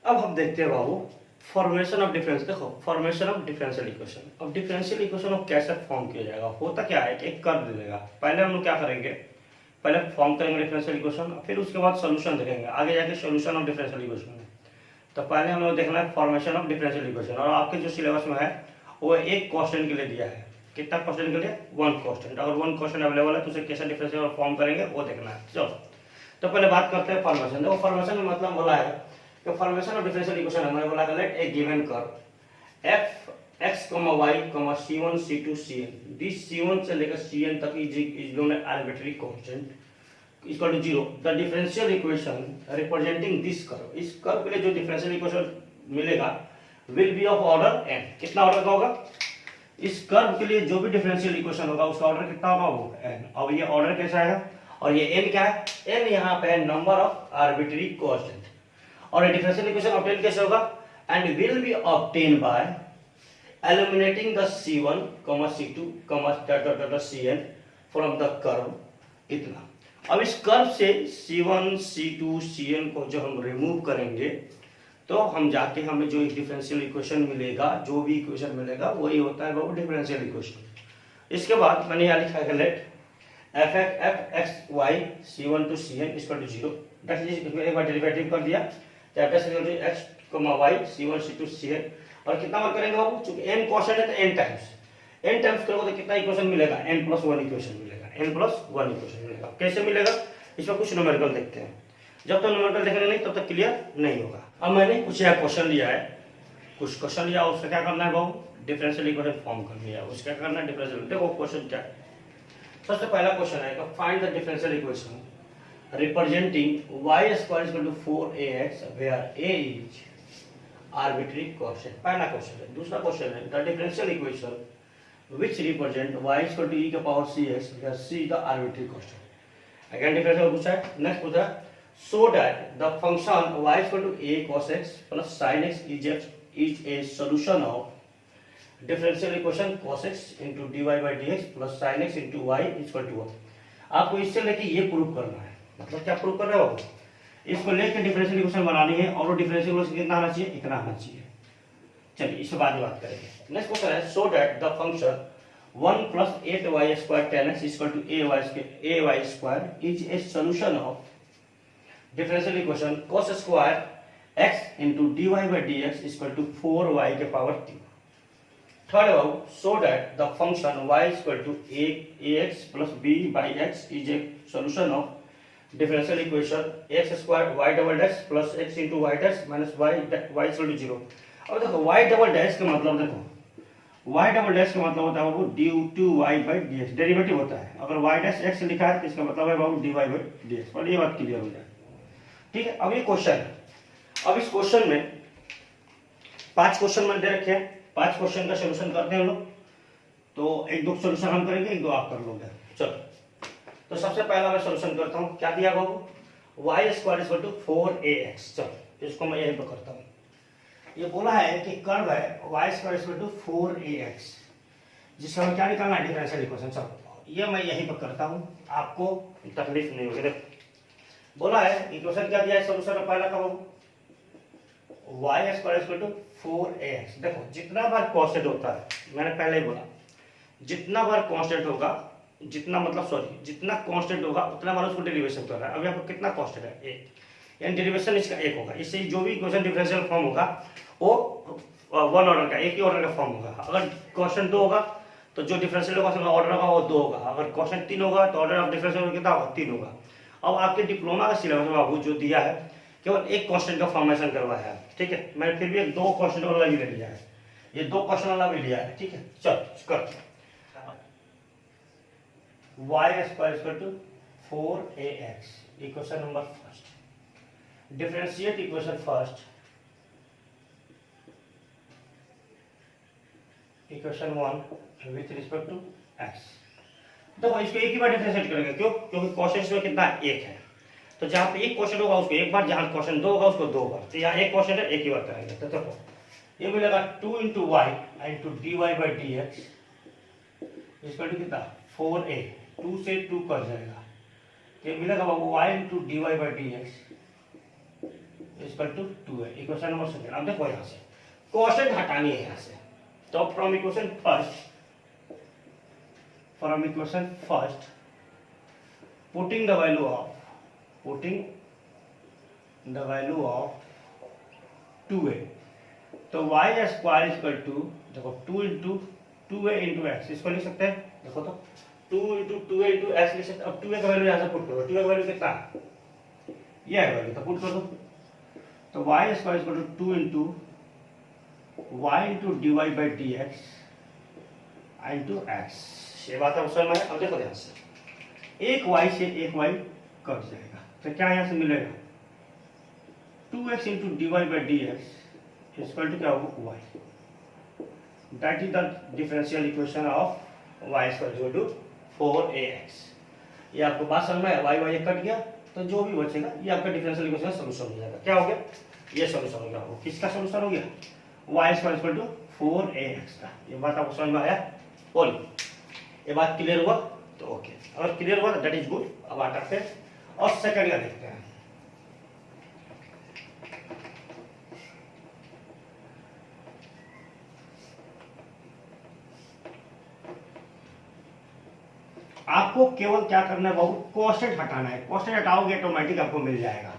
अब हम देखते हैं बाबू फॉर्मेशन ऑफ डिफरेंस। देखो फॉर्मेशन ऑफ डिफरेंशियल इक्वेशन। अब डिफरेंशियल इक्वेशन को कैसे फॉर्म किया जाएगा। होता क्या है कि एक कर्व दे देगा, पहले हम लोग क्या करेंगे, पहले फॉर्म करेंगे डिफरेंशियल इक्वेशन, फिर उसके बाद सोल्यूशन देखेंगे आगे जाके सोल्यूशन ऑफ डिफरेंशियल इक्वेशन में। तो पहले हम लोग देखना है फॉर्मेशन ऑफ डिफरेंशियल इक्वेशन। और आपके जो सिलेबस में है वो एक क्वेश्चन के लिए दिया है। कितना क्वेश्चन के लिए? 1 क्वेश्चन। अगर 1 क्वेश्चन अवेलेबल है तो उसे कैसे डिफरेंशियल फॉर्म करेंगे वो देखना है। चलो तो पहले बात करते हैं फॉर्मेशन। देखो फॉर्मेशन में मतलब बोला है कि फॉर्मेशन ऑफ डिफरेंशियल इक्वेशन हमने बोला कि let a given curve f x, y, c1, c2, cn, this c1 से लेकर cn तक is known as arbitrary constant equal to 0। The differential equation representing this curve, इस कर्व के लिए जो डिफरेंशियल इक्वेशन मिलेगा will be of order n। कितना order का होगा? इस कर्व के लिए जो भी डिफरेंशियल इक्वेशन होगा उसका ऑर्डर कितना होगा? वो n। अब ये ऑर्डर कैसा आएगा? और ये n क्या है? n यहाँ पे है नंबर ऑफ आर्बिट्ररी कांस्टेंट। और ये डिफरेंशियल इक्वेशन ऑब्टेन कैसे होगा? And will be obtain bye eliminating the c1, c2, cn from the curve। इतना। अब इस कर्व से c1, c2, cn को जो हम रिमूव करेंगे तो हम जाके हमें जो डिफरेंशियल इक्वेशन मिलेगा, जो भी इक्वेशन मिलेगा वही होता है वो डिफरेंशियल इक्वेशन। इसके बाद मैंने यहाँ लिखा है let f(x,y) c1 to cn equal to 0। एक बार डेरिवेटिव कर दिया तो f(x, y) c1, c2, cn और कितना बार करेंगे बाबू? चूंकि n क्वेश्चन है तो n टाइम्स करोगे तो कितना इक्वेशन मिलेगा? n+1 इक्वेशन मिलेगा। n+1 इक्वेशन मिलेगा। कैसे मिलेगा? इसमें कुछ न्यूमेरिकल देखते हैं। जब तक न्यूमेरिकल देखेंगे नहीं तब तक क्लियर नहीं होगा। अब मैंने कुछ यहाँ क्वेश्चन लिया है, कुछ क्वेश्चन लिया, उसका क्या करना है बाबू? डिफरेंशियल इक्वेशन फॉर्म करनी है। उसका क्या करना है? डिफरेंशियल। देखो क्वेश्चन क्या है। सबसे पहला क्वेश्चन है find the differential equation representing y² 4ax where a is arbitrary constant. पहला क्वेश्चन है। दूसरा क्वेश्चन है the differential equation which represent y = e⁻cx where c the arbitrary constant. Again differential पूछा है। नेक्स्ट पूछा है सो that the function y = a cos x plus sin x is a solution of differential equation cos x into dy by dx plus sin x into y = 1। आपको इससे लेके ये prove करना है। मतलब क्या प्रूव कर रहे हो? इसको लेकर डिफरेंशियल इक्वेशन बनानी है और वो डिफरेंशियल इक्वेशन कितना आना चाहिए? इतना आना चाहिए। चलिए इसके बाद में बात करेंगे। नेक्स्ट क्वेश्चन है सो that the function 1 + 8y² tan x = ay² is a solution of differential equation cos² x into dy by dx = 4y⁻3। Third है सो that the function y = ax plus b by x is a solution of differential equation x² y" plus x into y' minus y = 0। अब देखो y" का मतलब देखो y" का मतलब होता है वो d2y by dx डेरिवेटिव होता है। अगर y' x लिखा है तो इसका मतलब है बाबू dy by dx। और ये बात क्लियर हो जाए। ठीक है। अब ये क्वेश्चन है। अब इस क्वेश्चन में 5 क्वेश्चन मैंने दे रखे हैं। 5 क्वेश्चन का सोल्यूशन करते हैं हम लोग। तो 1-2 सोल्यूशन हम करेंगे, 1-2 आप कर लोगे। चलो तो सबसे पहला मैं सोल्यूशन करता हूँ। क्या दिया बाबू? y² = 4ax। चलो इसको मैं यहीं पर करता हूँ। ये बोला है कि कर्व है y² = 4ax जिसका हमें क्या निकालना है? Differential equation. चलो ये मैं यहीं पर करता हूँ, आपको तकलीफ नहीं होगी। बोला है इक्वेशन क्या दिया है सोल्यूशन पहला का बाबू? y² = 4ax। देखो जितना बार कांस्टेंट होता है, मैंने पहले ही बोला जितना बार कांस्टेंट होगा, जितना मतलब सॉरी जितना कांस्टेंट होगा उतना बार उसको डेरिवेशन कर रहा है। अब यहाँ पर कितना कांस्टेंट है? 1, यानी डेरिवेशन इसका 1 होगा। इससे जो भी इक्वेशन डिफरेंशियल फॉर्म होगा वो 1 ऑर्डर का, एक ही ऑर्डर का फॉर्म होगा। अगर कांस्टेंट 2 होगा तो जो डिफरेंशियल ऑर्डर होगा वो 2 होगा। अगर कांस्टेंट 3 होगा तो ऑर्डर ऑफ डिफरेंशियल कितना होगा? 3 होगा। अब आपके डिप्लोमा का सिलेबस में बाबू जो दिया है केवल एक कांस्टेंट का फॉर्मेशन करवाया है। ठीक है। मैंने फिर भी 2 कांस्टेंट वाला भी ले लिया है, ये 2 क्वेश्चन वाला भी लिया है। ठीक है। चल कर y² = 4ax equation number first. Differentiate equation first. Equation 1 with respect to x। देखो इसको एक ही बार डिफरेंशिएट करेंगे। क्यों? क्योंकि क्वेश्चन में कितना 1 है। तो जहां पे एक क्वेश्चन होगा उसको एक बार, जहां क्वेश्चन 2 होगा उसको 2 बार। तो यहाँ एक क्वेश्चन है, एक ही बार करेंगे। तो देखो ये मिलेगा 2 × y into dy by dx इसका कितना? 4a। 2 से 2 कट जाएगा। ये मिलेगा बाबू y into dy by dx equal to 2 है। Equation number second. अब देखो यहाँ से क्वोशेंट हटानी है यहाँ से, तो from equation first putting the value of 2a, तो y स्क्वायर इक्वल टू देखो 2 इंटू 2a इंटू एक्स, इसको लिख सकते हैं। देखो तो 2 इंटू 2a इंटू एक्स लिख सकते हैं। अब 2a का वैल्यू यहाँ से पुट करो, 2a का वैल्यू कितना है, ये है वैल्यू, तो पुट कर दो। तो y square equal to 2 into y into d y by d x into x, ये बात है समझ में। अब देखो ध्यान से, एक y से एक y कट जाएगा, तो क्या यहाँ से मिलेगा 2x into d y by d x equal to क्या होगा y, that is the differential equation of y square equal to 4ax। ये आपको बात समझ में, y y कट गया तो जो भी बचेगा ये आपका डिफरेंशियल इक्वेशन का सॉल्यूशन हो जाएगा। क्या हो गया, ये सॉल्यूशन हो गया। वो किसका सॉल्यूशन हो गया, y square equal to 4ax का। ये बात आपको समझ में आया, बोलिए ये बात क्लियर हुआ तो ओके। अगर क्लियर हुआ तो दैट इज गुड। अब आते हैं और सेकंड का देखते हैं। आपको केवल क्या करना है बाबू, क्वोशेंट हटाना है। क्वोशेंट हटाओगे ऑटोमेटिक आपको मिल जाएगा।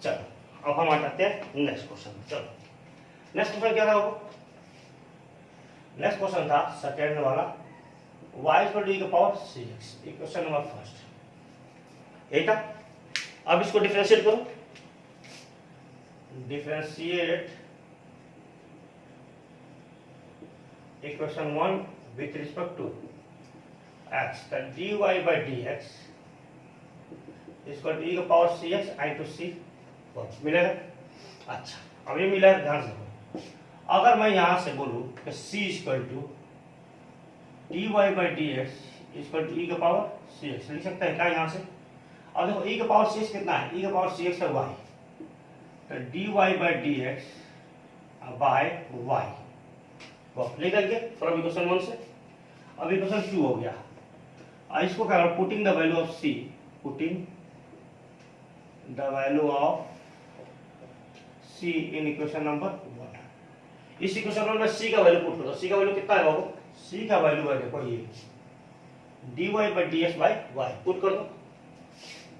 चलो अब हम हटाते हैं नेक्स्ट क्वेश्चन। चलो नेक्स्ट क्वेश्चन क्या था बाबू, नेक्स्ट क्वेश्चन था सेकंड वाला, y इक्वल टू e की power 6x, equation number first, यही था। अब इसको डिफरेंशिएट करो, differentiate equation 1 with respect to x, तो dy by dx equal to e की पावर 6x into c मिलेगा। अच्छा अब ये मिला है, ध्यान से। अगर मैं यहां से बोलूं कि c equal to dy by dx equal to e की पावर 6x, लिख सकते हैं क्या यहाँ से। अब देखो e की पावर 6 कितना है, e की पावर 6x है y, तो dy by dx by y लिख करके फ्रॉम इक्वेशन 1 से। अब इक्वेशन 2 हो गया। इसको क्या करो, putting the value of c, putting the value of c in equation number 1। इस इक्वेशन में c का वैल्यू पुट करो। c का वैल्यू कितना है बाबू, c का वैल्यू है देखो ये dy by dx by y, put कर दो।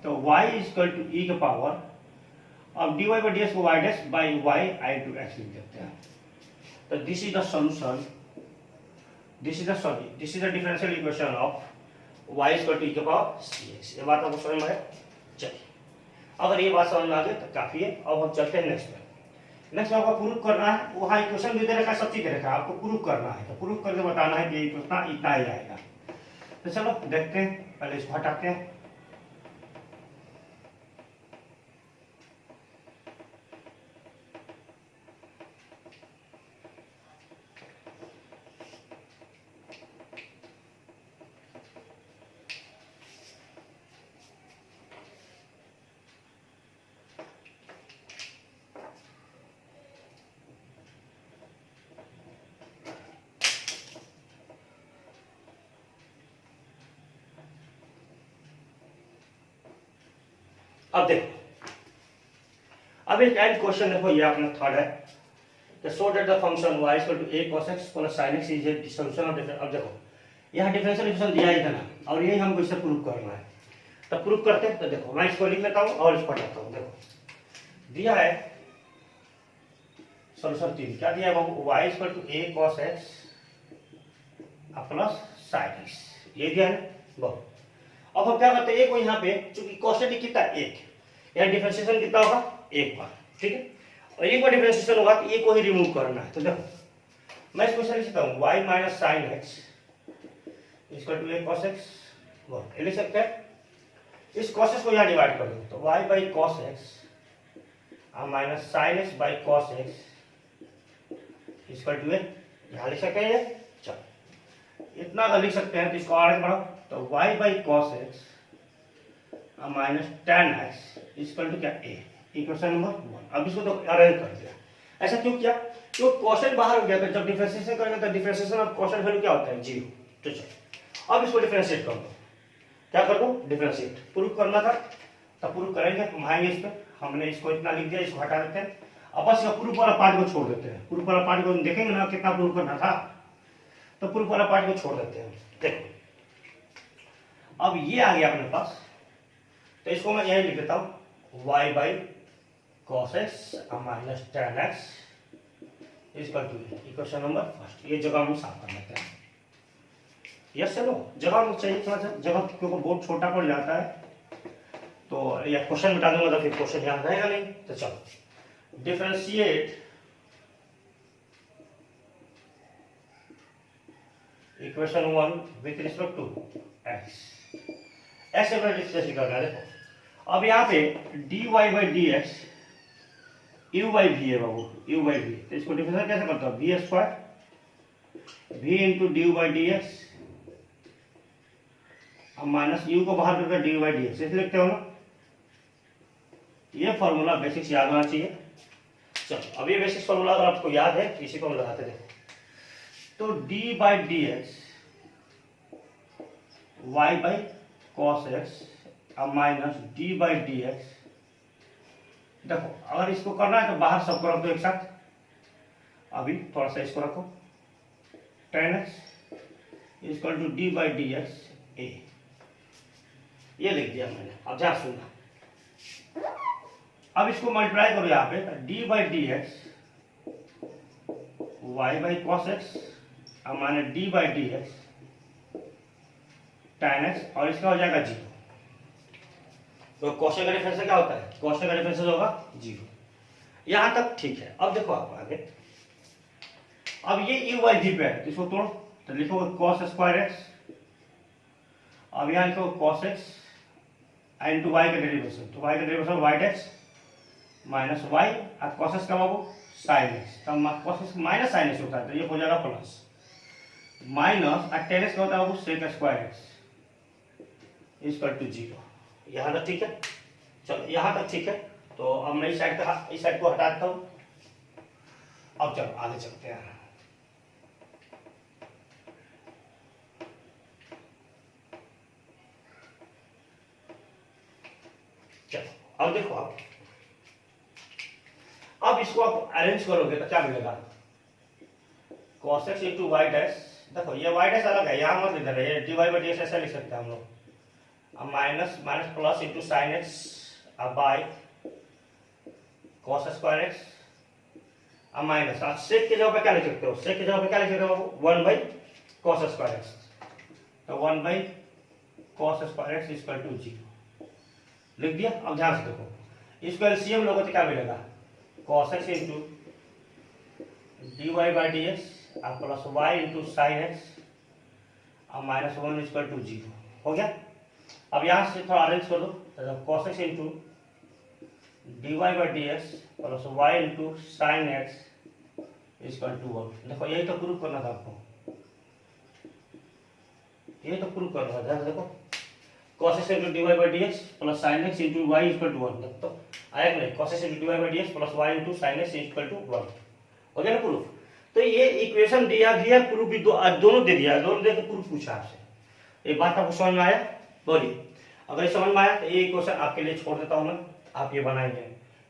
तो y इक्वल टू e का पावर, अब dy by dx को y dash by y into x लिख देते हैं। तो this is the solution, this is the differential equation of y equal to e के पावर 6x। ये बात आपको समझ में आए। चलिए अगर ये बात समझ में आ गई तो काफी है। अब हम चलते हैं नेक्स्ट में। नेक्स्ट में आपको प्रूफ करना है, वहाँ इक्वेशन भी दे रखा है, सब चीज दे रखा है, आपको प्रूफ करना है। तो प्रूफ करके बताना है कि इतना इतना ही आएगा। तो चलो देखते हैं, पहले इसको हटाते हैं। अब देखो, अब एक एंड क्वेश्चन देखो, ये अपना थर्ड है। तो show that the function y equal to a cos x plus sin x is a solution of differential. अब देखो यहाँ डिफरेंशियल इक्वेशन दिया ही था ना, और यही हमको इससे प्रूव करना है। तो प्रूव करते हैं। तो देखो मैं इसको लिख लेता हूँ और इसको हटाता हूँ। देखो दिया है सॉल्यूशन 3, क्या दिया है बाबू, y equal to a cos x plus sin x, ये दिया है बहुत। अब हम क्या करते हैं, एक को यहाँ पे चूंकि क्वोशेंट कितना है 1, यहाँ डिफरेंशिएशन कितना होगा एक बार, ठीक है। और एक बार डिफरेंशिएशन होगा तो एक को ही रिमूव करना है। तो देखो मैं इसको लिख सकता हूँ y minus sine x equal to a cos x, ये लिख सकते हैं। इस cos x को यहाँ डिवाइड कर दो, तो y by cos x minus sine x by cos x equal to a, यहाँ लिख सकते हैं। चलो इतना अगर लिख सकते हैं तो इसको आगे बढ़ाओ, तो y by cos x minus tan x equal to क्या a, इक्वेशन नंबर 1। अब इसको तो अरेंज कर दिया। ऐसा क्यों किया, क्योंकि क्वोशेंट बाहर हो गया, तो जब डिफरेंशिएशन करेंगे तो डिफरेंशिएशन ऑफ क्वोशेंट वैल्यू क्या होता है 0। तो चलो अब इसको डिफरेंशिएट कर दो, क्या कर दो डिफरेंशिएट, प्रूफ करना था तब प्रूफ करेंगे, हम आएंगे इस पर। हमने इसको इतना लिख दिया, इसको हटा देते हैं। अब बस प्रूफ वाला पार्ट को छोड़ देते हैं। प्रूफ वाला पार्ट को देखेंगे ना कितना प्रूफ करना था, तो प्रूफ वाला पार्ट को छोड़ देते हैं। देखो अब ये आ गया अपने पास, तो इसको मैं यही लिख देता हूं, y by cos x minus tan x equal to equation number first. ये जगह हम साफ कर लेते हैं। यस चलो, जगह चाहिए थोड़ा सा जगह, क्योंकि बोर्ड छोटा पड़ जाता है, तो या क्वेश्चन मिटा दूंगा तो फिर क्वेश्चन याद रहेगा नहीं। तो चलो differentiate equation 1 with respect to x. ऐसे अपना डिफरेंशिएट करना है। देखो अब यहाँ पे dy by d x u by v है बाबू, यू बाई वी। तो इसको डिफरेंशिएट कैसे करता हूँ, v square v into d by d x minus u को बाहर करके डी बाई डी एक्स लिखते हो ना। ये फॉर्मूला बेसिक्स याद होना चाहिए। चलो अब ये बेसिक्स फॉर्मूला अगर आपको याद है इसी को हम लगाते देखो। तो d by d x y by cos x minus d by d x. देखो अगर इसको करना है तो बाहर सबको रख दो एक साथ। अभी थोड़ा सा इसको रखो, tan x equal to d by d x a, ये लिख दिया मैंने। अब ध्यान सुनना, अब इसको मल्टीप्लाई करो यहाँ पे, d by d x y by cos x minus d by d x tan x, और इसका हो जाएगा जीरो। तो कोष्टक का डिफरेंस क्या होता है, कोष्टक का डिफरेंस होगा जीरो। यहां तक ठीक है। अब देखो आप आगे, अब ये यू बाई वी पे है, तो इसको तोड़ो, तो लिखो कॉस स्क्वायर एक्स। अब यहाँ लिखो कॉस एक्स इंटू वाई का डेरिवेशन, तो वाई का derivation y x minus y, और कॉस एक्स का बाबू साइन एक्स, तब cos x minus sine x होता है, तो ये हो जाएगा प्लस माइनस, और टेन एक्स का होता है बाबू sec square x equal to zero. यहाँ तक ठीक है। चलो यहाँ तक ठीक है। तो अब मैं इस साइड को हटा देता हूं। अब चलो आगे चलते हैं। चलो अब देखो आप, अब इसको आप अरेंज करोगे तो क्या मिलेगा, cos x into y dash. देखो ये वाई डैश अलग है, यहाँ मत इधर है, d y by d x ऐसा लिख सकते हैं हम लोग। अब minus minus plus into sine x अब बाई कॉस स्क्वायर एक्स, अब माइनस, अब सेक की जगह पे क्या लिख सकते हो, सेक की जगह पे क्या लिख सकते हो, one by cos square x, तो one by cos square x equal to zero लिख दिया। अब ध्यान से देखो, इसको एलसीएम लोगों को क्या मिलेगा, cos x into d y by d x plus y into sine x अब minus one equal to zero हो गया। अब यहां से थोड़ा अरेंज कर दो, cos x into d y by d x plus y into sine x equal to one. देखो यही तो प्रूफ करना था आपको, ये तो प्रूफ करना था। देखो cos x into d y by d x plus sine x into y equal to one, तो आया कि नहीं, cos x into d y by d x plus y into sine x equal to one हो गया ना proof. तो ये equation दिया है, प्रूफ भी दोनों दे दिया, दोनों दे के प्रूफ पूछा आपसे। एक बात आपको समझ में आया, बोलिए। अगर ये समझ में आया तो ये क्वेश्चन आपके लिए छोड़ देता हूं मैं, आप ये बनाएंगे।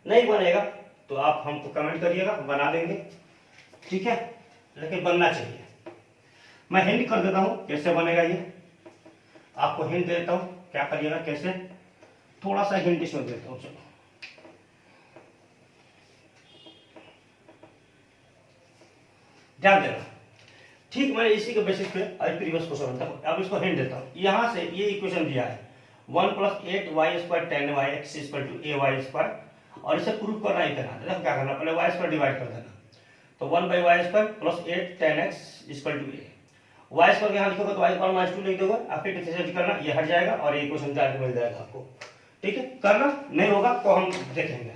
नहीं बनेगा तो आप हमको कमेंट करिएगा, बना देंगे, ठीक है, लेकिन बनना चाहिए। मैं हिंट कर देता हूं कैसे बनेगा, ये आपको हिंट देता हूं, क्या करिएगा कैसे, थोड़ा सा हिंट इसमें देता हूं। चलो ध्यान देना, ठीक, मैं इसी के बेसिस पे आज प्रीवियस क्वेश्चन बनता हूं। अब इसको हिंट देता हूं। यहां से ये इक्वेशन दिया है 1 plus 8 y square 10 y x equal to a y square, और इसे प्रूव करना ही करना। देखो क्या करना, पहले वाई स्क्वायर डिवाइड कर देना, तो 1 by y square plus 8 10 x equal to a. Y square यहाँ लिखोगे तो वाई स्क्वायर माइनस 2 लिख दोगे, आपके डिफरेंशिएट करना, ये हट जाएगा और ये इक्वेशन जाके मिल जाएगा आपको, ठीक है। करना नहीं होगा तो हम देखेंगे,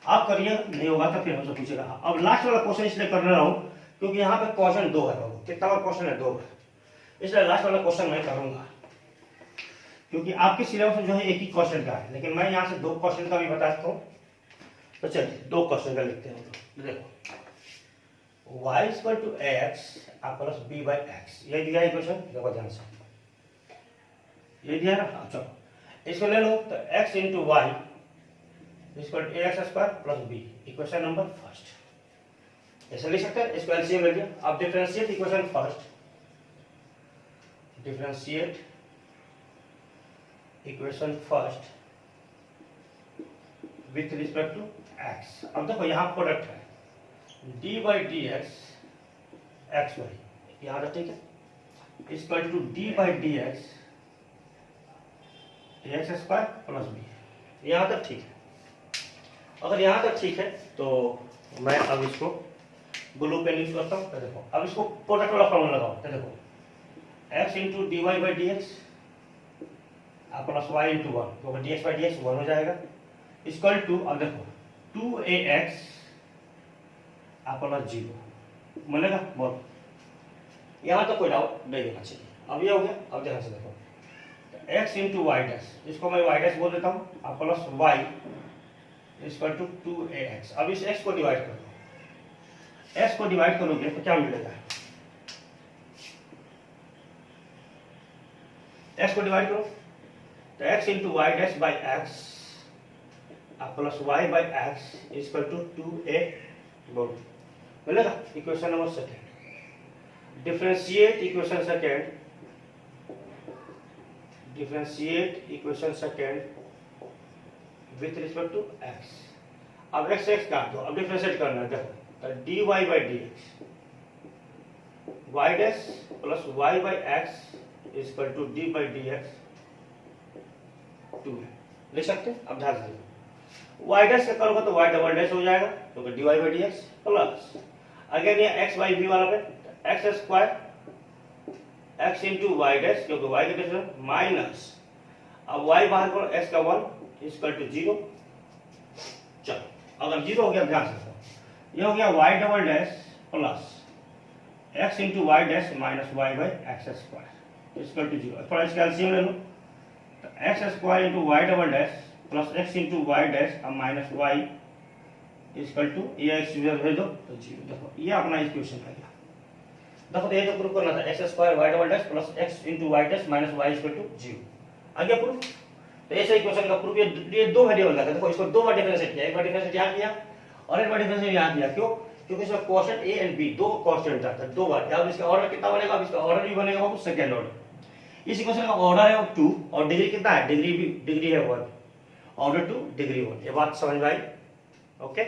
आप करिए, नहीं होगा तो फिर हमसे पूछेगा। अब लास्ट वाला क्वेश्चन इसलिए कर रहा हूं क्योंकि यहाँ पे क्वेश्चन 2 है बाबू, कितना वाला क्वेश्चन है, 2 है, इसलिए लास्ट वाला क्वेश्चन मैं करूंगा, क्योंकि आपके सिलेबस में जो है एक ही क्वेश्चन का है, लेकिन मैं यहाँ से 2 क्वेश्चन का भी बताता हूँ। तो चलिए 2 क्वेश्चन का लिखते हैं। देखो y equal to x plus b by x, ये दिया इक्वेशन, देखो ध्यान से, ये दिया ना। चलो इसको ले लो तो x into y equal to ax square plus b, equation number first. ऐसे लिख सकते हैं, इसको एलसीएम ले लिया। अब differentiate equation first, differentiate equation first with respect to x। अब देखो यहाँ प्रोडक्ट है dy dx एक्स वाई, यहाँ तक ठीक है, equal to d by d x square plus b, यहाँ तक ठीक है। अगर यहाँ तक ठीक है तो मैं अब इसको ब्लू पेन यूज करता हूँ। देखो अब इसको प्रोडक्ट वाला फॉर्मूला लगाओ। तो देखो x into d y by d x plus y into one, तो d x by d x one हो जाएगा, इक्वल टू अब देखो two a x plus zero मिलेगा। बोल यहाँ तक कोई डाउट नहीं होना चाहिए। अब ये हो गया। अब ध्यान से देखो x इंटू वाई डैश, इसको मैं वाई डैश बोल देता हूँ, plus Y equal to 2ax। अब इस x को डिवाइड कर दो, x को डिवाइड करोगे तो क्या मिलेगा, x को डिवाइड करो तो x into y dash by x plus y by x equal to 2a बोल मिलेगा। Equation number second, differentiate equation second, differentiate equation second with respect to x। अब x x काट दो, अब डिफरेंशिएट करना है। देखो तो dy by dx y dash plus y by x equal to d by dx 2 है, लिख सकते हैं। अब ध्यान से y डैश का करोगे तो y डबल डैश हो जाएगा, तो dy by dx plus again ये x बाई v वाला पे x square x into y dash, क्योंकि y का डिफरेंस माइनस, अब y बाहर करो x का 1 इक्वल टू 0। चलो अगर 0 हो गया ध्यान से ये हो गया y double dash plus x into y dash minus y by x square equal to 0। थोड़ा इसका एलसीएम ले लो तो x square into y double dash plus x into y dash minus y equal to ये x भेज दो तो 0। देखो ये अपना इक्वेशन आ गया। देखो तो ये जो प्रूफ करना था x square y double dash plus x into y dash minus y equal to 0 आ गया प्रूफ। तो ऐसे इक्वेशन का प्रूफ ये दो वेरिएबल का, देखो इसको दो बार डिफरेंशिएट किया, एक बार डिफरेंशिएट यहाँ किया और एक बार डिफरेंशिएट यहाँ किया। क्यों? क्योंकि इसमें क्वोशंट ए एंड बी दो कांस्टेंट आता है, दो बार। अब इसका ऑर्डर कितना बनेगा, अब इसका ऑर्डर भी बनेगा वो सेकंड ऑर्डर। इस इक्वेशन का ऑर्डर है 2 और डिग्री कितना है, डिग्री है 1, ऑर्डर 2 डिग्री 1। ये बात समझ में आई? ओके।